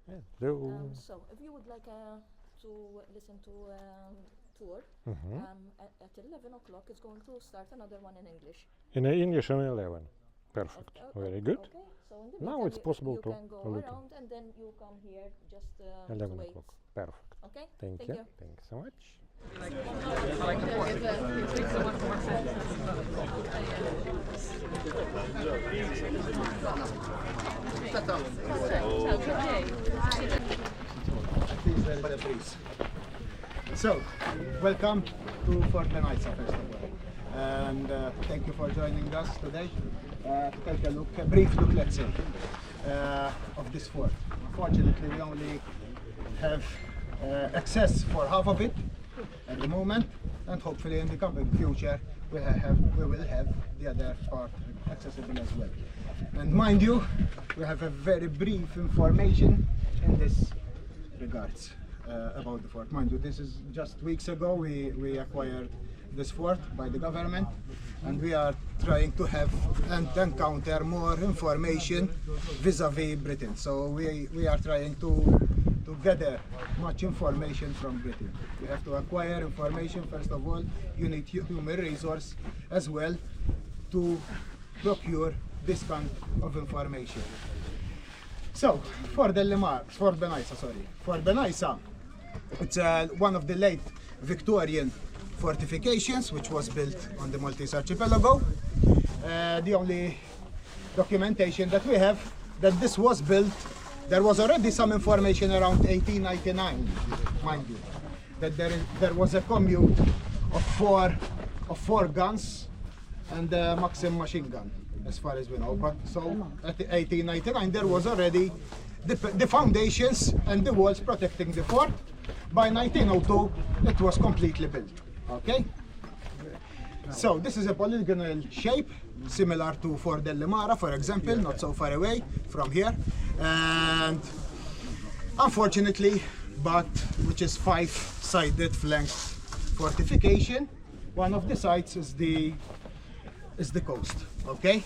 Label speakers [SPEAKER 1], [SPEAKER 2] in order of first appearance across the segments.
[SPEAKER 1] Yeah,
[SPEAKER 2] So if you would like to listen to tour, at 11 o'clock it's going to start another one in English.
[SPEAKER 1] in English and 11. Perfect. Very good.
[SPEAKER 2] Okay, so in the
[SPEAKER 1] Now
[SPEAKER 2] meantime,
[SPEAKER 1] it's possible
[SPEAKER 2] you
[SPEAKER 1] to
[SPEAKER 2] can go
[SPEAKER 1] look
[SPEAKER 2] around and then you come here just to
[SPEAKER 1] 11
[SPEAKER 2] wait.
[SPEAKER 1] o'clock. Perfect.
[SPEAKER 2] Okay,
[SPEAKER 1] Thank you. Thanks so much.
[SPEAKER 3] So, welcome to Benghisa, first of all, and thank you for joining us today to take a brief look, let's say, of this fort. Unfortunately, we only have access for half of it at the moment, and hopefully in the coming future we will have the other part accessible as well. And mind you, we have a very brief information in this regards about the fort. Mind you, this is just weeks ago we acquired this fort by the government, and we are trying to have and encounter more information vis-a-vis Britain. So we are trying to gather much information from Britain. You have to acquire information first of all. You need human resource as well to procure this kind of information. So Fort Benghisa, it's one of the late Victorian fortifications which was built on the Maltese archipelago. The only documentation that we have that this was built, there was already some information around 1899, mind you, that there was a commute of four guns and a Maxim machine gun, as far as we know. But so at 1899 there was already the foundations and the walls protecting the fort. By 1902 it was completely built. Okay, so this is a polygonal shape similar to Fort del Limara, for example, not so far away from here, and unfortunately, but which is 5-sided flanked fortification. One of the sides is the coast. Okay,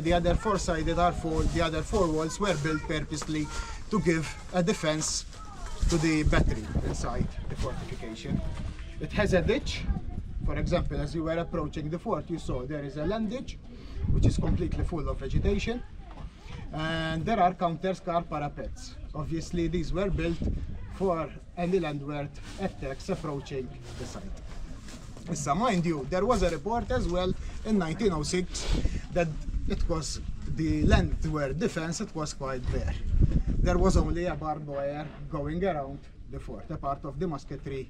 [SPEAKER 3] the other 4-sided the other 4 walls were built purposely to give a defense to the battery inside the fortification. It has a ditch. For example, as you were approaching the fort, you saw there is a land ditch which is completely full of vegetation, and there are counter-scar parapets. Obviously these were built for any landward attacks approaching the site. So mind you, there was a report as well in 1906 that it was the landward defense, it was quite bare. There was only a barbed wire going around the fort, a part of the musketry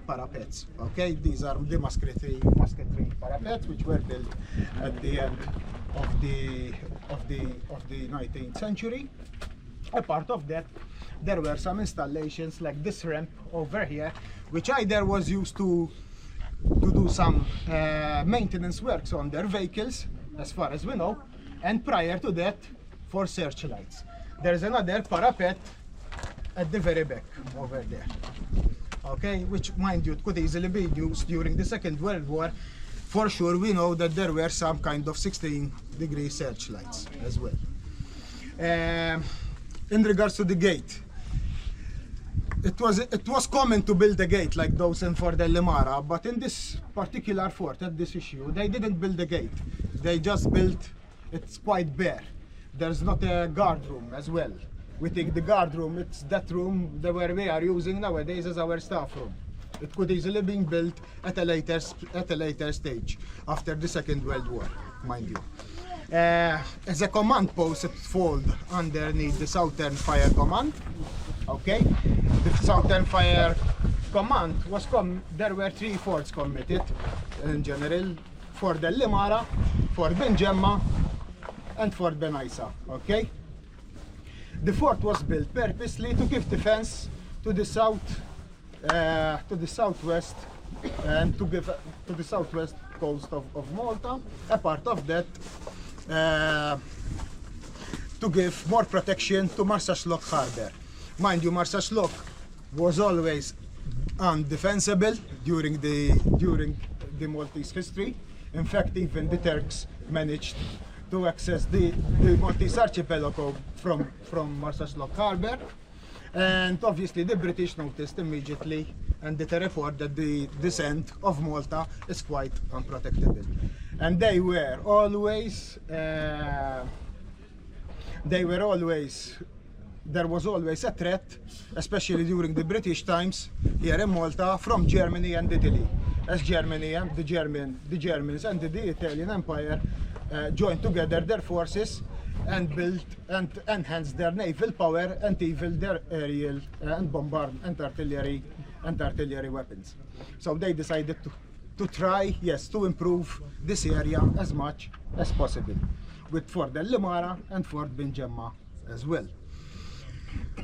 [SPEAKER 3] parapets. Okay, these are the musketry parapets which were built at the end of the 19th century. A part of that, there were some installations like this ramp over here, which either was used to do some maintenance works on their vehicles, as far as we know, and prior to that for searchlights. There's another parapet at the very back over there. Okay, which mind you could easily be used during the Second World War. For sure we know that there were some kind of 16-degree searchlights as well. In regards to the gate, it was common to build a gate like those in Fort del Limara, but in this particular fort, at this issue, they didn't build a gate. They just built, it's quite bare. There's not a guard room as well. We think the guard room, it's that room that we are using nowadays as our staff room. It could easily be built at a later stage, after the Second World War, mind you. As a command post, it falls underneath the Southern Fire Command. Okay, the Southern Fire Command was there were 3 forts committed in general: Fort del Limara, Fort Birżebbuġa, and Fort Benghisa. Okay. The fort was built purposely to give defense to the southwest and to give to the southwest coast of Malta. A part of that to give more protection to Marsashlock Harbour. Mind you, Marsashlock was always undefensible during the Maltese history. In fact, even the Turks managed to access the Maltese archipelago from Marsashlock Harbour. And obviously the British noticed immediately and did a report that the descent of Malta is quite unprotectable. And there was always a threat, especially during the British times here in Malta, from Germany and Italy. As Germany and the Germans and the Italian Empire joined together their forces and built and enhanced their naval power and even their aerial and bombardment and artillery weapons. So they decided to try, yes, to improve this area as much as possible, with Fort Del Limara and Fort Benghisa as well.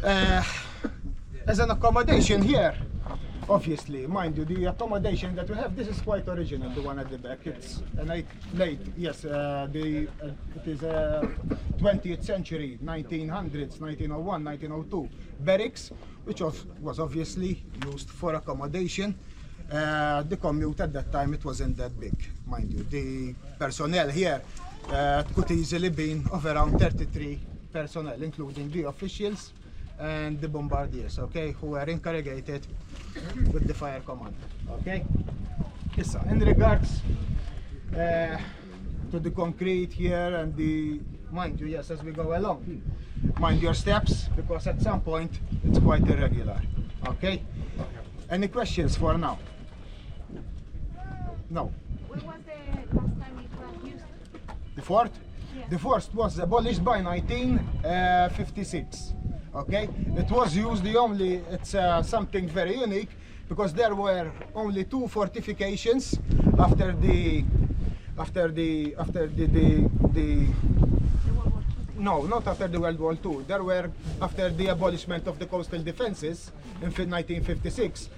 [SPEAKER 3] As an accommodation here, obviously, mind you, the accommodation that we have, this is quite original, the one at the back. It's it is 20th century, 1900s, 1901, 1902 barracks, which was obviously used for accommodation. The commute at that time, it wasn't that big, mind you. The personnel here could easily be of around 33 personnel, including the officials and the bombardiers, okay, who were interrogated with the fire command, okay? Yes, in regards to the concrete here and the, mind you, yes, as we go along, mind your steps, because at some point it's quite irregular, okay? Any questions for now? No.
[SPEAKER 4] When was the last time it was used?
[SPEAKER 3] The fort?
[SPEAKER 4] Yeah.
[SPEAKER 3] The fort was abolished by 1956. Okay, it was used only. It's something very unique because there were only 2 fortifications after the no, not after the World War II. There were after the abolishment of the coastal defenses in 1956.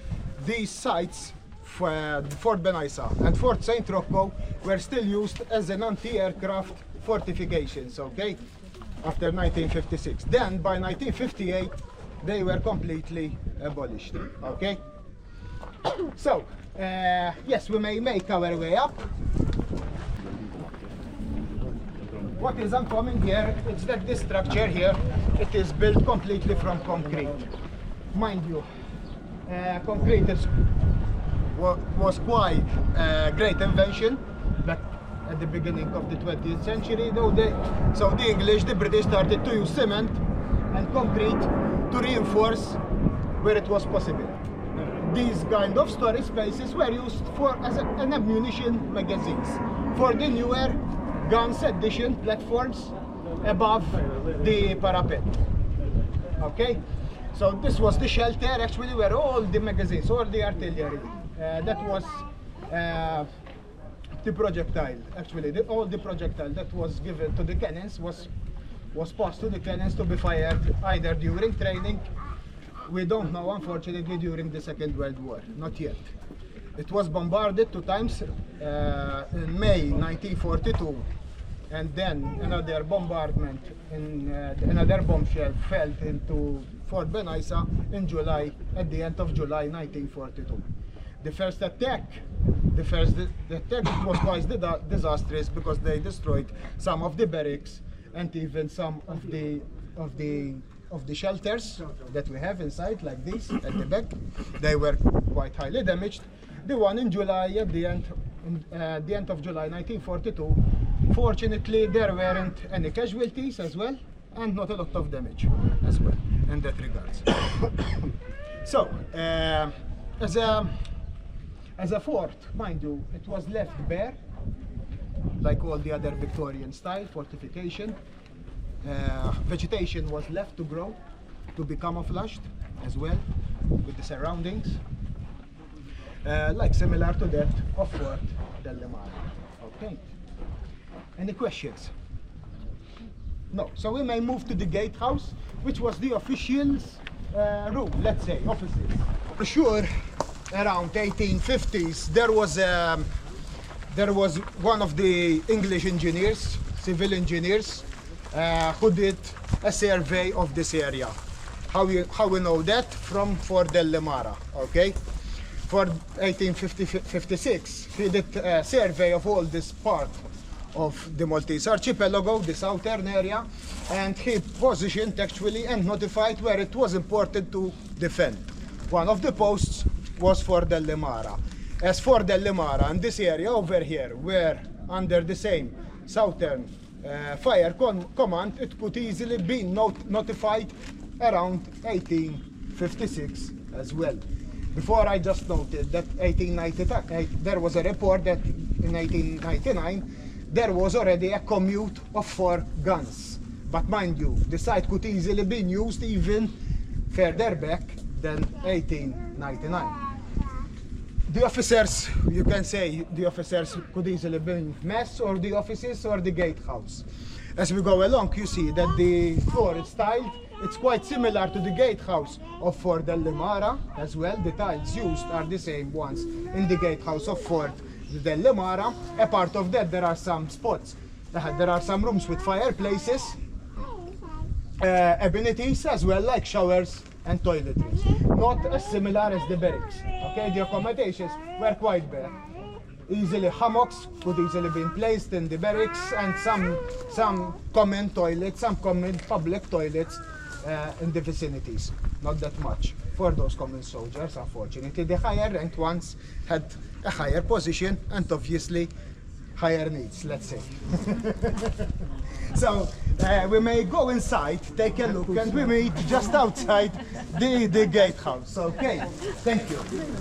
[SPEAKER 3] These sites, Fort Benghisa and Fort St. Rocco, were still used as an anti-aircraft fortifications. Okay. After 1956. Then by 1958 they were completely abolished. Okay? So, yes, we may make our way up. What is uncommon here is that this structure here, it is built completely from concrete. Mind you, concrete was quite a great invention back at the beginning of the 20th century, so the English, the British started to use cement and concrete to reinforce where it was possible. These kind of storage spaces were used as an ammunition magazines for the newer guns edition platforms above the parapet. Okay, so this was the shelter actually where all the magazines, all the artillery, that was the projectile, actually, all the projectile that was given to the cannons was passed to the cannons to be fired either during training. We don't know, unfortunately, during the Second World War, not yet. It was bombarded 2 times in May 1942, and then another bombardment, another bombshell fell into Fort Benghisa in July, at the end of July 1942. The first attack was quite disastrous because they destroyed some of the barracks and even some of the shelters that we have inside, like this at the back. They were quite highly damaged. The one in July, at the end of July 1942, fortunately there weren't any casualties as well, and not a lot of damage as well in that regards. So, as a fort, mind you, it was left bare, like all the other Victorian style fortification. Vegetation was left to grow, to be camouflaged as well with the surroundings, like similar to that of Fort Del Limara. Okay. Any questions? No. So we may move to the gatehouse, which was the officials' room, let's say, offices. For sure, around 1850s, there was one of the English engineers, civil engineers, who did a survey of this area. How we know that? From Fort Del Limara, okay? For 1856, he did a survey of all this part of the Maltese archipelago, the southern area, and he positioned actually and notified where it was important to defend. One of the posts was for Del Limara. As for Del Limara and this area over here, where under the same southern fire command, it could easily be notified around 1856 as well. Before I just noted that 1898, there was a report that in 1899 there was already a commute of 4 guns. But mind you, the site could easily be used even further back than 1899. The officers, you can say, the officers could easily be mess or the offices or the gatehouse. As we go along, you see that the floor is tiled. It's quite similar to the gatehouse of Fort Del Limara as well. The tiles used are the same ones in the gatehouse of Fort Del Limara. A part of that, there are some spots. There are some rooms with fireplaces, amenities as well, like showers and toiletries. Not as similar as the barracks. Okay, the accommodations were quite bad. Easily hammocks could easily be placed in the barracks, and some common toilets, some common public toilets in the vicinities. Not that much for those common soldiers, unfortunately. The higher ranked ones had a higher position and obviously higher needs, let's say. So we may go inside, take a look, and we meet just outside the gatehouse. Okay, thank you.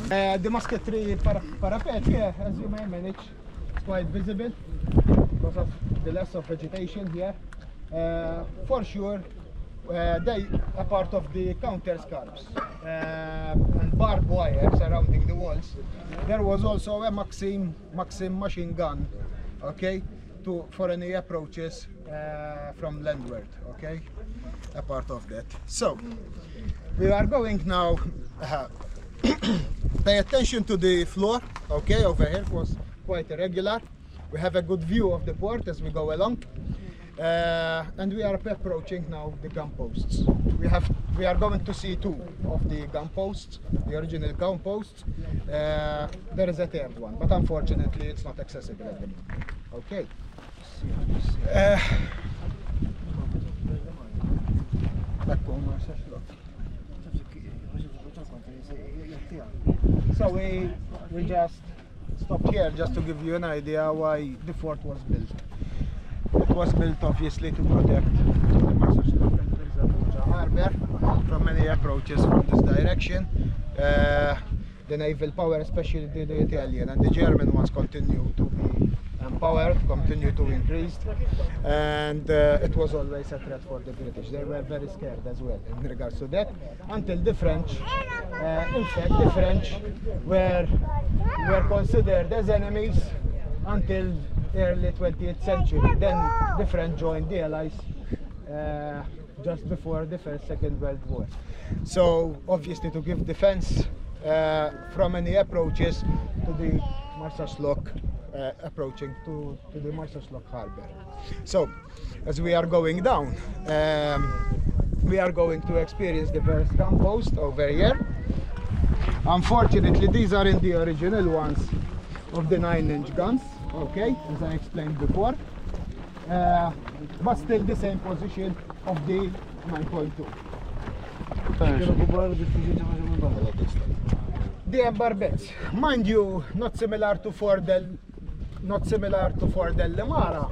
[SPEAKER 3] The musketry parapet here, as you may manage, is quite visible because of the less of vegetation here. For sure, they are part of the counter scarps and barbed wire surrounding the walls. There was also a Maxim machine gun, okay, for any approaches from landward, okay, a part of that. So we are going now. Pay attention to the floor, okay, over here was quite irregular. We have a good view of the port as we go along. And we are approaching now the gun posts. We are going to see 2 of the gun posts, the original gun posts. There is a third one, but unfortunately it's not accessible at the moment. Okay. So we just stopped here just to give you an idea why the fort was built. It was built obviously to protect the Birżebbuġa and Birżebbuġa harbour from many approaches from this direction. The naval power, especially the Italian and the German ones, continue to be empowered, continue to increase, and it was always a threat for the British. They were very scared as well in regards to that, until the French, in fact the French were considered as enemies until early 20th century. Then the French joined the Allies just before the Second World War. So obviously to give defense from any approaches to the Marsaxlokk, approaching to the Marsaxlokk harbour. So as we are going down, we are going to experience the first gun post over here. Unfortunately, these are in the original ones of the 9-inch guns, okay, as I explained before, but still the same position of the 9.2. The abandonment, mind you, not similar to Fort Del Limara.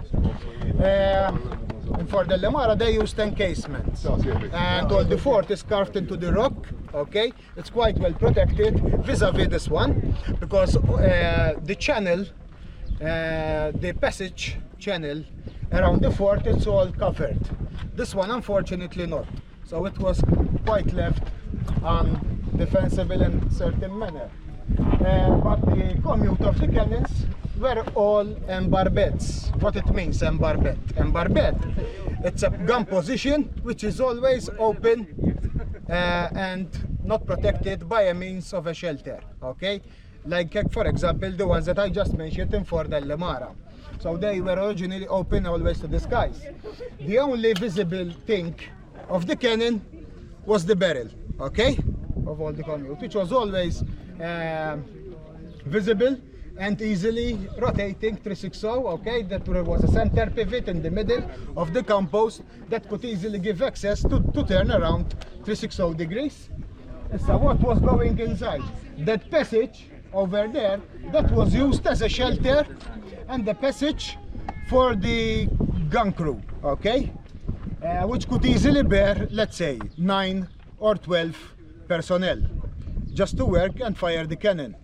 [SPEAKER 3] In Fort Del Limara they used encasements, and all the fort is carved into the rock. Okay, it's quite well protected vis-a-vis this one, because the channel, the passage channel around the fort, it's all covered. This one unfortunately not. So it was quite left undefensible in certain manner. But the commute of the cannons were all embarbets. What it means, embarbet? Embarbet, it's a gun position which is always open and not protected by a means of a shelter, okay? Like for example the ones that I just mentioned in Fort Del Limara. So they were originally open always to the skies. The only visible thing of the cannon was the barrel, okay, of all the commute, which was always visible and easily rotating 360, okay? That there was a center pivot in the middle of the compost that could easily give access to turn around 360 degrees. So what was going inside? That passage over there, that was used as a shelter and the passage for the gun crew, okay? Which could easily bear, let's say, 9 or 12 personnel just to work and fire the cannon.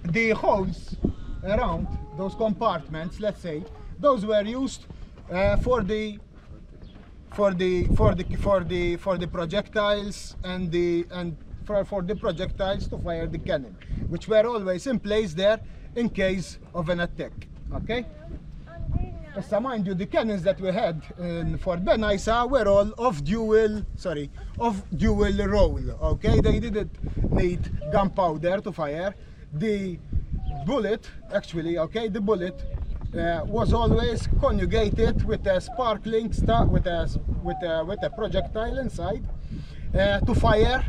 [SPEAKER 3] The holes around those compartments, let's say, those were used for the projectiles and for the projectiles to fire the cannon, which were always in place there in case of an attack. Okay. So mind you, the cannons that we had in Fort Benghisa were all of dual roll. Okay, they didn't need gunpowder to fire. The bullet, actually, okay, the bullet was always conjugated with a sparkling stuff, with a projectile inside to fire,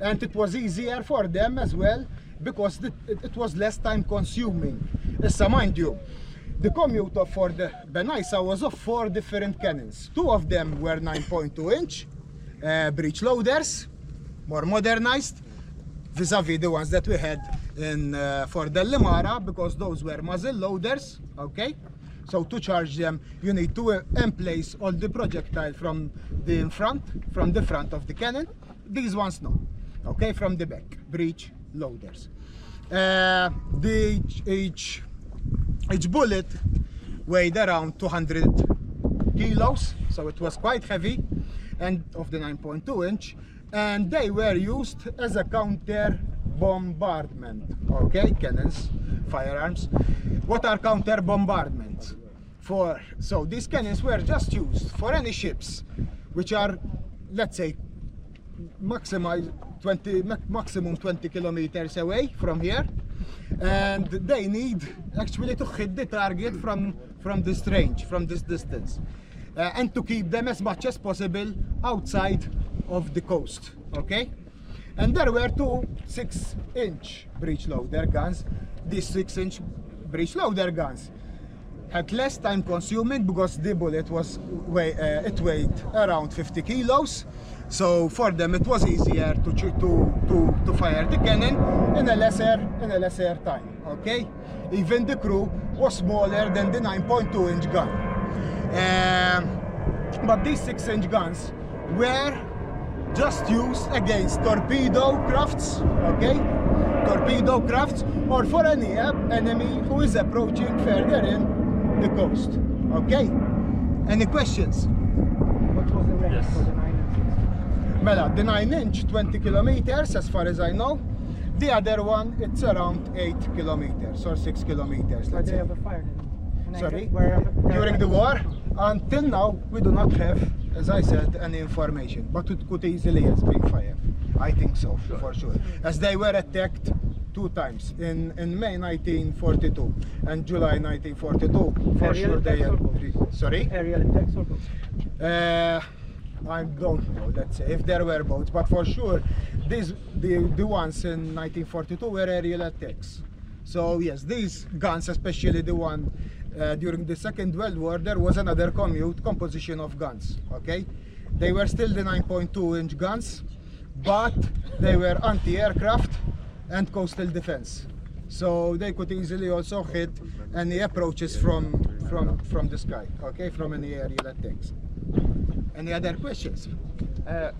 [SPEAKER 3] and it was easier for them as well because it was less time consuming. So mind you, the commute of Fort Benghisa was of 4 different cannons. 2 of them were 9.2 inch breech loaders, more modernized, vis-a-vis the ones that we had in Fort Del Limara, because those were muzzle loaders, okay? So to charge them, you need to emplace all the projectile from the front of the cannon. These ones no, okay, from the back, breech loaders. Each bullet weighed around 200 kilos, so it was quite heavy, and of the 9.2 inch, and they were used as a counter bombardment, okay, cannons, firearms. What are counter bombardments for? So these cannons were just used for any ships which are, let's say, maximum 20 kilometers away from here, and they need actually to hit the target from this range, from this distance, and to keep them as much as possible outside of the coast, okay? And there were 2 6-inch breech loader guns. These 6-inch breech loader guns had less time consuming because the bullet was it weighed around 50 kilos. So for them it was easier to fire the cannon in a lesser time, okay? Even the crew was smaller than the 9.2 inch gun. But these 6-inch guns were just used against torpedo crafts, okay? Torpedo crafts, or for any enemy who is approaching further in the coast, okay? Any questions?
[SPEAKER 5] What was the range for the 9 and 6?
[SPEAKER 3] Mela, the 9-inch, 20 kilometers, as far as I know. The other one, it's around 8 kilometers or 6 kilometers.
[SPEAKER 5] Where
[SPEAKER 3] Let's
[SPEAKER 5] they
[SPEAKER 3] say.
[SPEAKER 5] ever fired it?
[SPEAKER 3] Sorry?
[SPEAKER 5] Where
[SPEAKER 3] During the war, until now, we do not have, as I said, any information, but it could easily have been fired. I think so, for sure. As they were attacked 2 times, in May 1942 and July 1942. For
[SPEAKER 5] Aerial
[SPEAKER 3] sure they
[SPEAKER 5] attacks or
[SPEAKER 3] have.
[SPEAKER 5] both?
[SPEAKER 3] Sorry?
[SPEAKER 5] Aerial attacks or both?
[SPEAKER 3] I don't know, let's say, if there were boats, but for sure, the ones in 1942 were aerial attacks. So yes, these guns, especially the one during the Second World War, there was another composition of guns, okay? They were still the 9.2 inch guns, but they were anti-aircraft and coastal defense. So they could easily also hit any approaches from the sky, okay, from any aerial attacks. Any other questions?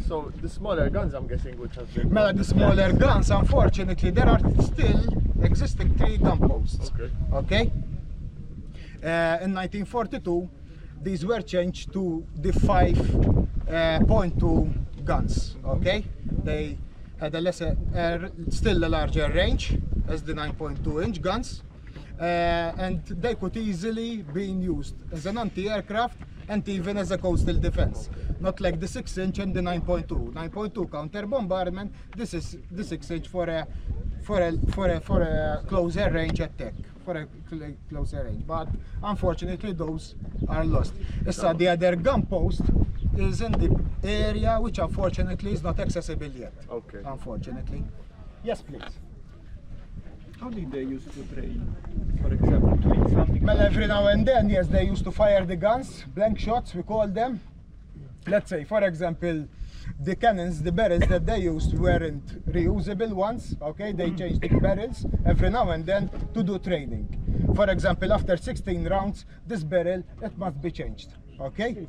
[SPEAKER 6] So the smaller guns, I'm guessing, which have been...
[SPEAKER 3] Well, the smaller guns, unfortunately, there are still existing 3 gun posts.
[SPEAKER 6] Okay.
[SPEAKER 3] Okay? In 1942, these were changed to the 5.2 guns. Okay? They had a still a larger range as the 9.2 inch guns, and they could easily be used as an anti-aircraft and even as a coastal defense. Not like the 6-inch and the 9.2. 9.2 counter bombardment. This is the 6-inch for a closer range attack, for a closer range. But unfortunately, those are lost. So the other gun post is in the area which unfortunately is not accessible yet.
[SPEAKER 6] Okay.
[SPEAKER 3] Unfortunately. Yes, please.
[SPEAKER 5] How did they used to train? For example, to hit something.
[SPEAKER 3] Well, every now and then, yes, they used to fire the guns, blank shots, we call them. Let's say, for example, the cannons, the barrels that they used weren't reusable ones, okay? They changed the barrels every now and then to do training. For example, after 16 rounds, this barrel, it must be changed, okay?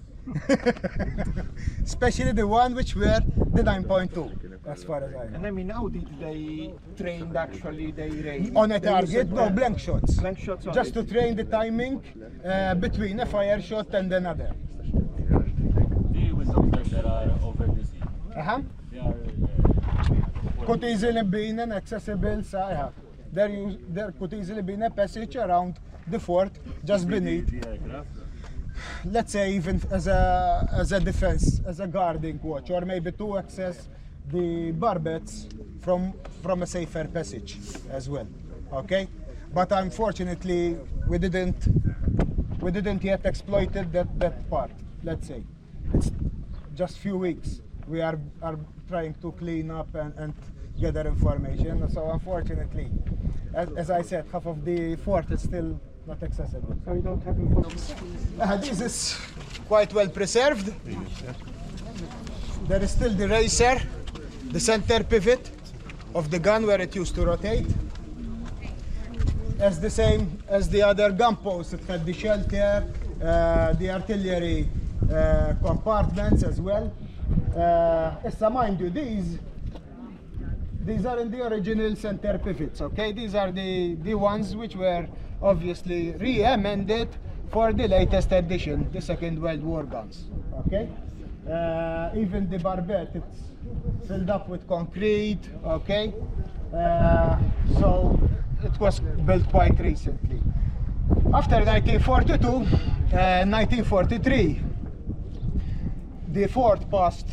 [SPEAKER 3] Especially the one which were the 9.2, as far as I know.
[SPEAKER 5] And I mean, how did they train actually? They rain
[SPEAKER 3] On a target, no, blank shots.
[SPEAKER 5] Blank shots only.
[SPEAKER 3] Just to train the timing between a fire shot and another.
[SPEAKER 7] The windows that are over the sea,
[SPEAKER 3] Uh-huh.
[SPEAKER 7] they are
[SPEAKER 3] Could easily be an accessible side. There could easily be a passage around the fort just beneath.
[SPEAKER 7] the aircraft.
[SPEAKER 3] Let's say even as a defense, as a guarding watch, or maybe to access the barbettes from a safer passage as well. Okay, but unfortunately we didn't yet exploited that part. Let's say it's just few weeks. We are trying to clean up and gather information. So unfortunately, as I said, half of the fort is still not accessible.
[SPEAKER 5] So you don't have information.
[SPEAKER 3] This is quite well preserved. There is still the racer, the center pivot of the gun where it used to rotate. As the same as the other gun posts, it had the shelter, the artillery compartments as well. Mind you, these are in the original center pivots, okay? These are the ones which were obviously re-amended for the latest edition, the Second World War guns, okay? Even the barbette, it's filled up with concrete, okay? So it was built quite recently. After 1942, 1943, the fort passed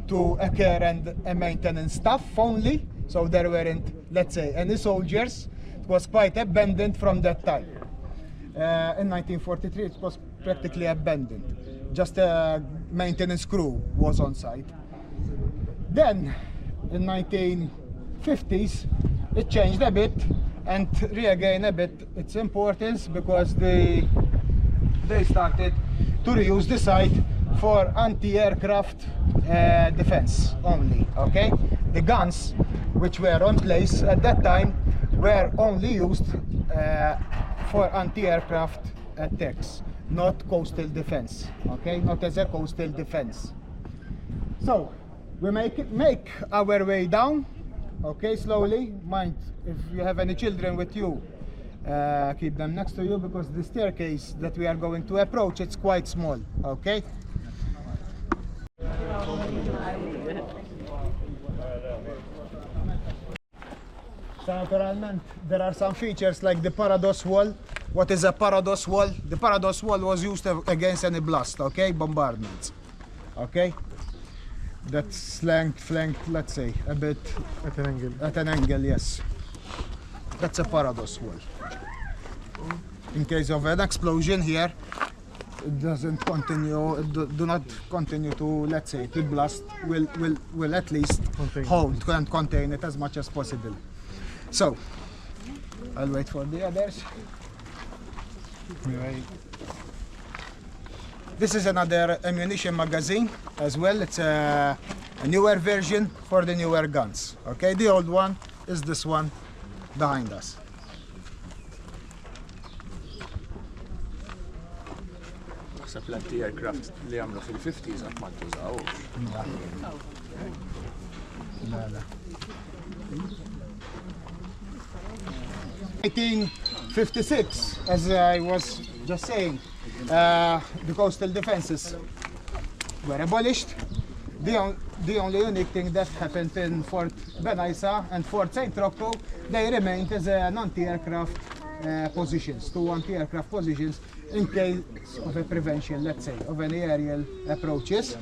[SPEAKER 3] to a care and a maintenance staff only, so there weren't, let's say, any soldiers. It was quite abandoned from that time. In 1943, it was practically abandoned. Just a maintenance crew was on site. Then, in 1950s, it changed a bit and regained a bit its importance because they started to reuse the site for anti-aircraft defense only, okay? The guns which were on place at that time were only used for anti-aircraft attacks, not coastal defense, okay? Not as a coastal defense. So, we make our way down, okay, slowly. Mind, if you have any children with you, keep them next to you because the staircase that we are going to approach, it's quite small, okay? So naturalmente, there are some features like the parados wall. What is a parados wall? The parados wall was used against any blast, okay, bombardments, okay? That's flanked, let's say, a bit
[SPEAKER 6] At an angle.
[SPEAKER 3] at an angle, yes. That's a parados wall. In case of an explosion here, it doesn't continue, do not continue to, let's say, the blast will at least hold and contain it as much as possible. So, I'll wait for the others. This is another ammunition magazine as well. It's a newer version for the newer guns. Okay, the old one is this one behind us.
[SPEAKER 6] Naħseb l-anti-aircraft li għamlu fil-50s għat ma tużawx.
[SPEAKER 3] La, la. 1956, as I was just saying, the coastal defenses were abolished. The only unique thing that happened in Fort Benghisa and Fort St. Rocco, they remained as an anti-aircraft positions, two anti-aircraft positions in case of a prevention, let's say, of any aerial approaches.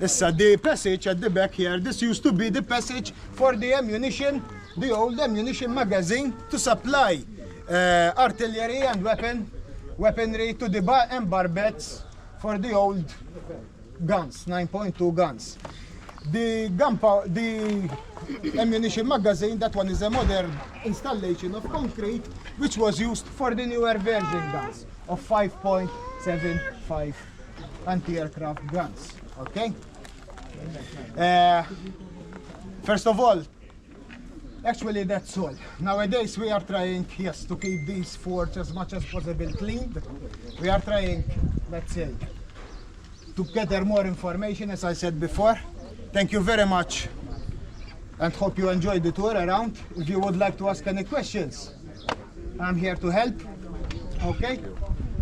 [SPEAKER 3] The passage at the back here, this used to be the passage for the ammunition, the old ammunition magazine to supply artillery and weaponry to the barbettes for the old guns, 9.2 guns. The ammunition magazine, that one is a modern installation of concrete which was used for the newer version guns of 5.75 anti-aircraft guns. Okay? First of all, actually that's all. Nowadays we are trying, yes, to keep these forts as much as possible clean. We are trying, let's say, to gather more information, as I said before. Thank you very much and hope you enjoyed the tour around. If you would like to ask any questions, I'm here to help. Okay?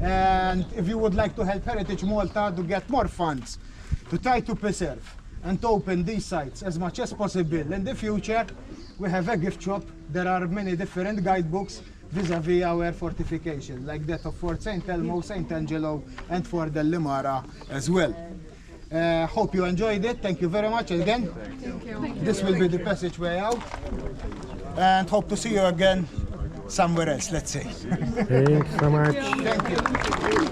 [SPEAKER 3] And if you would like to help Heritage Malta to get more funds to try to preserve and to open these sites as much as possible in the future, we have a gift shop. There are many different guidebooks vis-a-vis our fortification, like that of Fort St. Elmo, St. Angelo, and Fort del Limara as well. Hope you enjoyed it. Thank you very much again. Thank you. This will be the passageway out. And hope to see you again somewhere else, let's say.
[SPEAKER 1] Thanks so much.
[SPEAKER 3] Thank you.